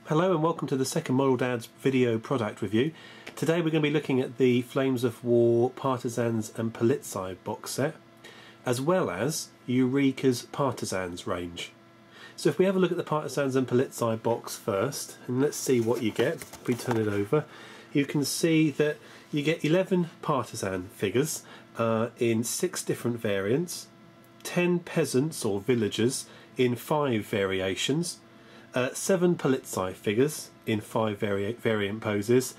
Hello and welcome to the second Model Dad's video product review. Today we're going to be looking at the Flames of War Partisans and Polizei box set, as well as Eureka's Partisans range. So if we have a look at the Partisans and Polizei box first, and let's see what you get. If we turn it over, you can see that you get 11 Partisan figures in 6 different variants, 10 peasants or villagers in 5 variations, 7 polizei figures in 5 variant poses,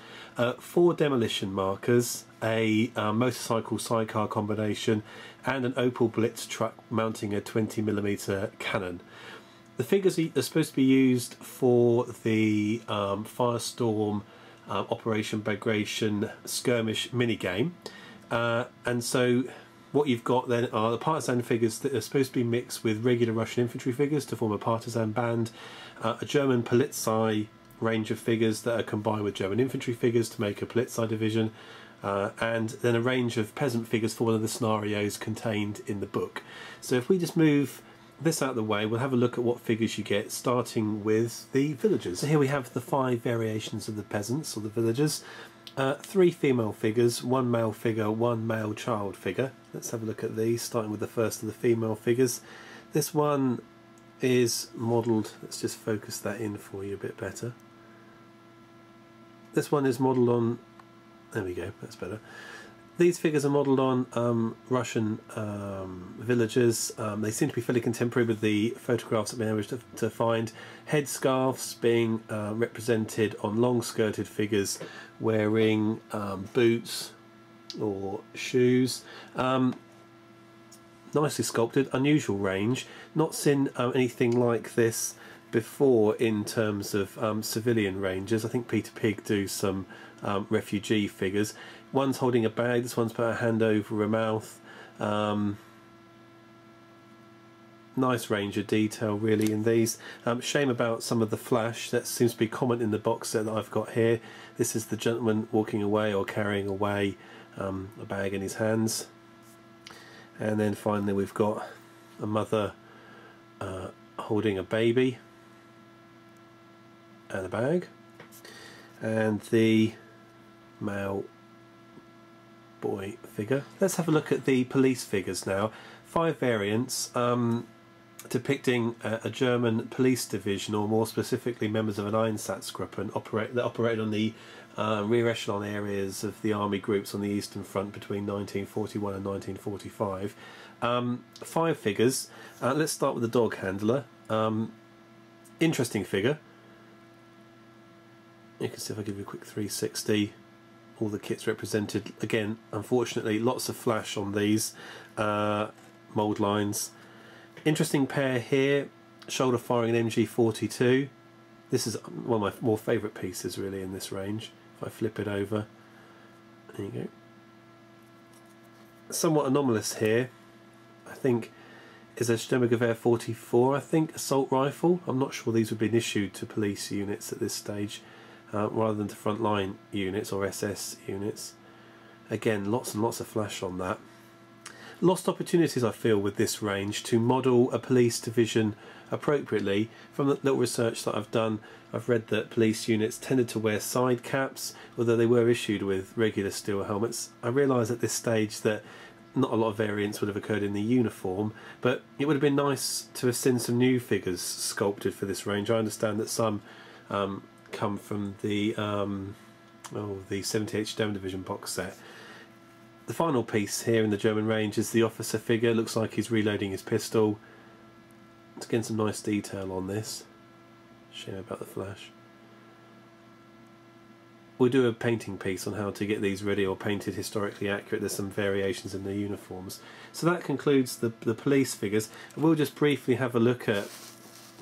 4 demolition markers, a motorcycle sidecar combination, and an Opal Blitz truck mounting a 20mm cannon. The figures are supposed to be used for the Firestorm Operation Bagration skirmish minigame, and so what you've got then are the partisan figures that are supposed to be mixed with regular Russian infantry figures to form a partisan band, a German polizei range of figures that are combined with German infantry figures to make a polizei division, and then a range of peasant figures for one of the scenarios contained in the book. So if we just move this out of the way, we'll have a look at what figures you get, starting with the villagers. So here we have the 5 variations of the peasants or the villagers. 3 female figures, 1 male figure, 1 male child figure. Let's have a look at these, starting with the first of the female figures. This one is modelled, let's just focus that in for you a bit better. This one is modelled on, there we go, that's better. These figures are modelled on Russian villagers. They seem to be fairly contemporary with the photographs that we managed to find. Headscarves being represented on long-skirted figures wearing boots or shoes. Nicely sculpted, unusual range. Not seen anything like this before in terms of civilian ranges. I think Peter Pig do some refugee figures. One's holding a bag, this one's put a hand over her mouth. Nice range of detail really in these. Shame about some of the flash, that seems to be common in the box set that I've got here. This is the gentleman walking away or carrying away a bag in his hands. And then finally we've got a mother holding a baby and a bag, and the male boy figure. Let's have a look at the police figures now. 5 variants depicting a German police division, or more specifically members of an Einsatzgruppen that operated on the rear echelon areas of the army groups on the Eastern Front between 1941 and 1945. 5 figures. Let's start with the dog handler. Interesting figure. You can see if I give you a quick 360, all the kits represented. Again, unfortunately, lots of flash on these mould lines. Interesting pair here, shoulder firing MG42. This is one of my more favourite pieces really in this range. If I flip it over, there you go. Somewhat anomalous here, I think, is a Sturmgewehr 44, I think, assault rifle. I'm not sure these would be issued to police units at this stage, rather than to frontline units or SS units. Again, lots and lots of flash on that. Lost opportunities, I feel, with this range to model a police division appropriately. From the little research that I've done, I've read that police units tended to wear side caps, although they were issued with regular steel helmets. I realise at this stage that not a lot of variants would have occurred in the uniform, but it would have been nice to have seen some new figures sculpted for this range. I understand that some come from the 78th German Division box set. The final piece here in the German range is the officer figure. Looks like he's reloading his pistol. It's again some nice detail on this. Shame about the flash. We'll do a painting piece on how to get these ready or painted historically accurate. There's some variations in the uniforms. So that concludes the police figures. And we'll just briefly have a look at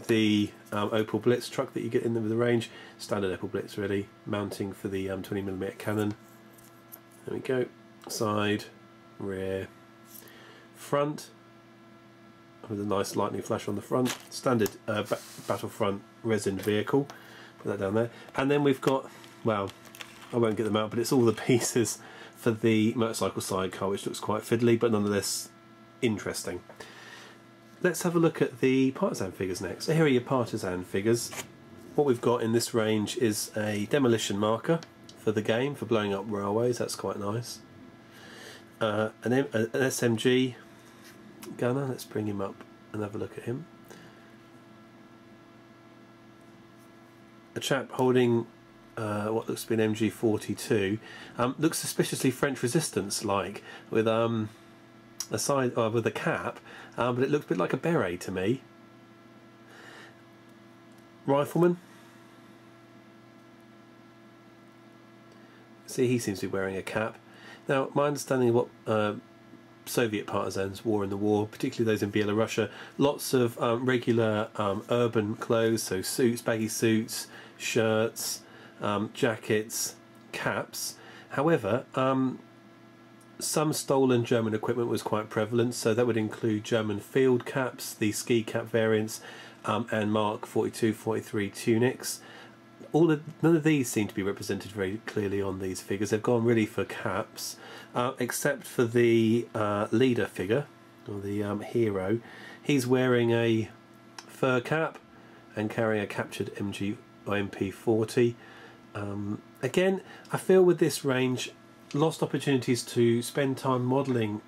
the Opal Blitz truck that you get in the range. Standard Opal Blitz really, mounting for the 20mm cannon. There we go. Side, rear, front, with a nice lightning flash on the front. Standard Battlefront resin vehicle. Put that down there. And then we've got, well, I won't get them out, but it's all the pieces for the motorcycle sidecar, which looks quite fiddly, but nonetheless interesting. Let's have a look at the partisan figures next. So here are your partisan figures. what we've got in this range is a demolition marker for the game, for blowing up railways. That's quite nice. An SMG gunner. Let's bring him up and have a look at him. A chap holding what looks to be an MG42. Looks suspiciously French Resistance like, with a side with a cap, but it looks a bit like a beret to me. Rifleman. See, he seems to be wearing a cap. Now, my understanding of what Soviet partisans wore in the war, particularly those in Belarus, lots of regular urban clothes, so suits, baggy suits, shirts, jackets, caps. However, some stolen German equipment was quite prevalent, so that would include German field caps, the ski cap variants, and Mark 42, 43 tunics. None of these seem to be represented very clearly on these figures. They've gone really for caps, except for the leader figure, or the hero. He's wearing a fur cap and carrying a captured MG or MP40. Again, I feel with this range, lost opportunities to spend time modelling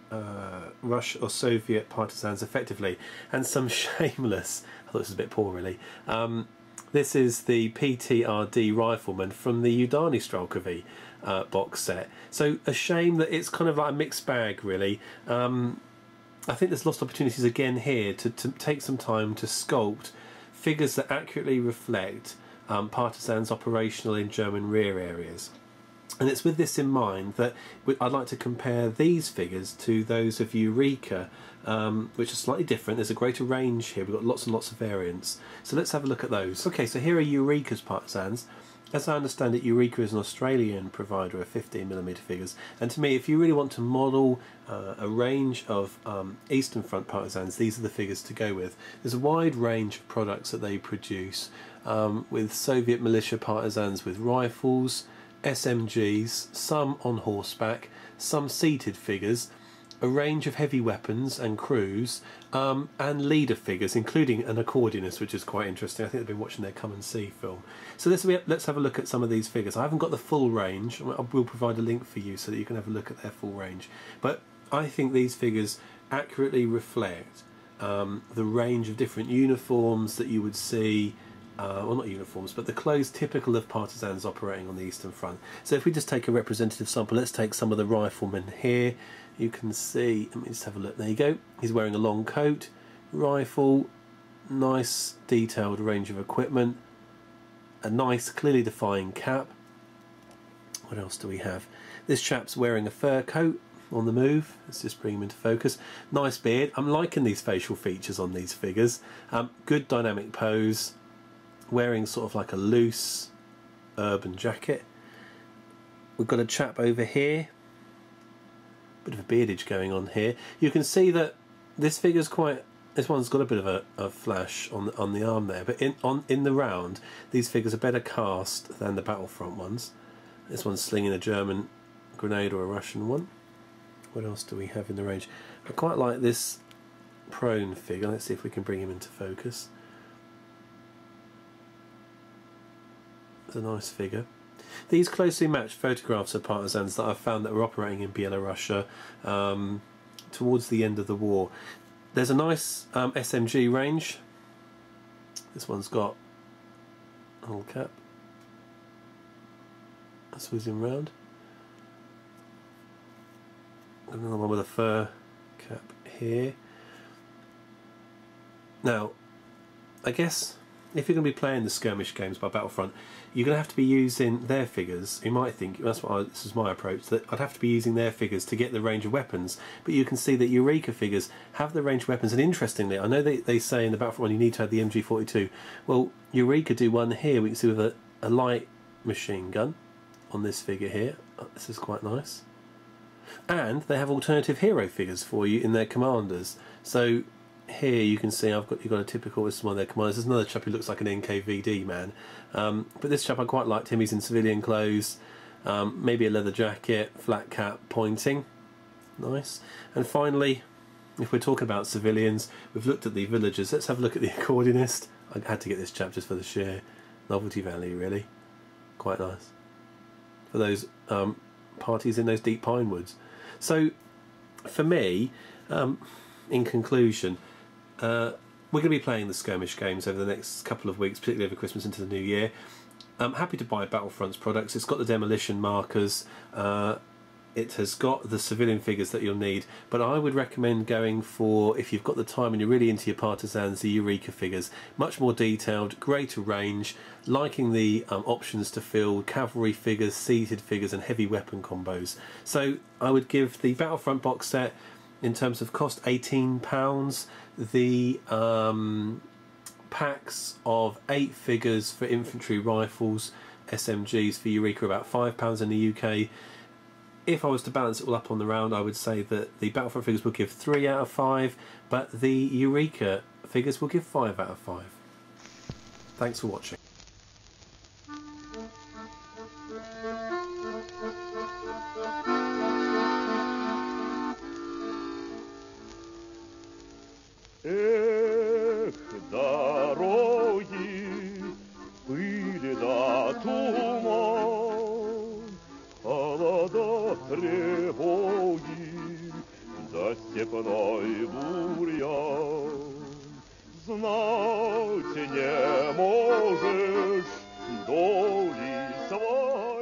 Russian or Soviet partisans effectively, and some shameless. I thought this was a bit poor, really. This is the PTRD Rifleman from the Udani Strelkovy box set. So a shame that it's kind of like a mixed bag, really. I think there's lost opportunities again here to take some time to sculpt figures that accurately reflect partisans operational in German rear areas. And it's with this in mind that I'd like to compare these figures to those of Eureka, which are slightly different. There's a greater range here. We've got lots and lots of variants. So let's have a look at those. Okay, so here are Eureka's partisans. As I understand it, Eureka is an Australian provider of 15mm figures. And to me, if you really want to model a range of Eastern Front partisans, these are the figures to go with. There's a wide range of products that they produce, with Soviet militia partisans with rifles, SMGs, some on horseback, some seated figures, a range of heavy weapons and crews, and leader figures, including an accordionist, which is quite interesting. I think they've been watching their Come and See film. So let's have a look at some of these figures. I haven't got the full range. I will provide a link for you so that you can have a look at their full range. But I think these figures accurately reflect the range of different uniforms that you would see. Well, not uniforms, but the clothes typical of partisans operating on the Eastern Front. So if we just take a representative sample, let's take some of the riflemen here. You can see, let me just have a look, there you go. He's wearing a long coat, rifle, nice detailed range of equipment, a nice clearly defined cap. What else do we have? This chap's wearing a fur coat on the move. Let's just bring him into focus. Nice beard. I'm liking these facial features on these figures. Good dynamic pose. Wearing sort of like a loose urban jacket. We've got a chap over here, bit of a beardage going on here. You can see that this figure's this one's got a bit of a flash on the arm there, but in the round these figures are better cast than the Battlefront ones. This one's slinging a German grenade or a Russian one. What else do we have in the range? I quite like this prone figure. Let's see if we can bring him into focus. A nice figure. These closely matched photographs of partisans that I've found that were operating in Belarus towards the end of the war. There's a nice SMG range. This one's got a little cap. Let's whiz him round. Another one with a fur cap here. Now, I guess if you're going to be playing the skirmish games by Battlefront, you're going to have to be using their figures. You might think, this is my approach, that I'd have to be using their figures to get the range of weapons, but you can see that Eureka figures have the range of weapons, and interestingly, I know they say in the Battlefront one you need to have the MG42. Well, Eureka do one here, we can see with a light machine gun on this figure here. This is quite nice. And they have alternative hero figures for you in their commanders. So here you can see you've got a typical, this is one of their commanders. There's another chap who looks like an NKVD man, but this chap I quite liked him. He's in civilian clothes, maybe a leather jacket, flat cap, pointing, nice. And finally, if we're talking about civilians, we've looked at the villagers. Let's have a look at the accordionist. I had to get this chap just for the sheer novelty value, really. Quite nice for those parties in those deep pine woods. So for me, in conclusion, we're going to be playing the skirmish games over the next couple of weeks, particularly over Christmas into the New Year. I'm happy to buy Battlefront's products. It's got the demolition markers, it has got the civilian figures that you'll need, but I would recommend going for, if you've got the time and you're really into your Partisans, the Eureka figures. Much more detailed, greater range, liking the options to field, cavalry figures, seated figures and heavy weapon combos. So I would give the Battlefront box set, in terms of cost, £18. The packs of 8 figures for infantry rifles, SMGs for Eureka, about £5 in the UK. If I was to balance it all up on the round, I would say that the Battlefront figures will give 3 out of 5, but the Eureka figures will give 5 out of 5. Thanks for watching. Эх, дороги, пыли да туман, холода, тревоги, да степной бурьян. Знать не можешь доли своей.